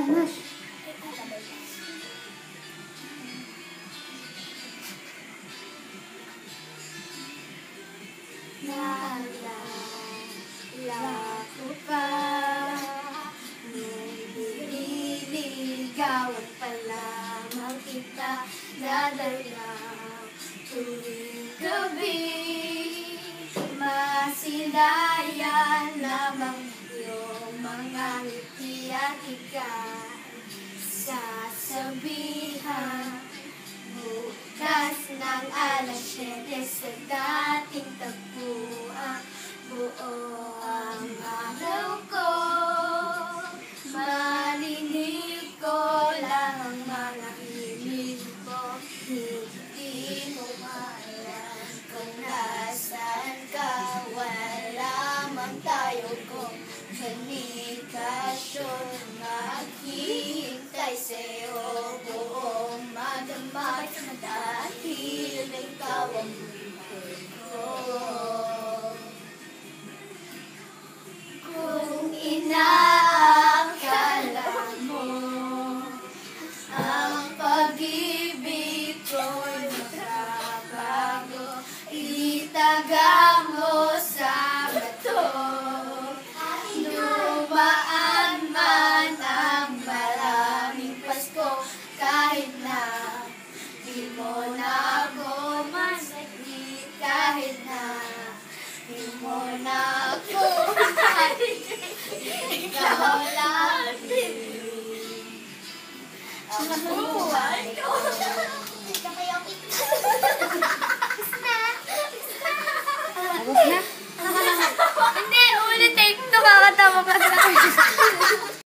Nanas. Naalala ko pa nung nililigawan pa lamang kita, dadalaw tuwing gabi. Masilayan lamang iyong mga ngiti at ika'y sasabihan. Bukas ng alas 7 sa dating tagpuan, buo ang araw ko. Marinig ko lang ang mga himig mo, hindi mo maalam kung nasaan ka. Wala man tayo komunikasyon, naghihintay sa'yo buong madamay, dahil ikaw ang buhay ko. Kung inaakala mo ang pag-ibig ko'y magbabago, itaga mo sa bato. Dumaan man ang maraming Pasko, kahit na di mo na ako masakit, kahit na di mo na ako ikaw lang din ang buhay ko.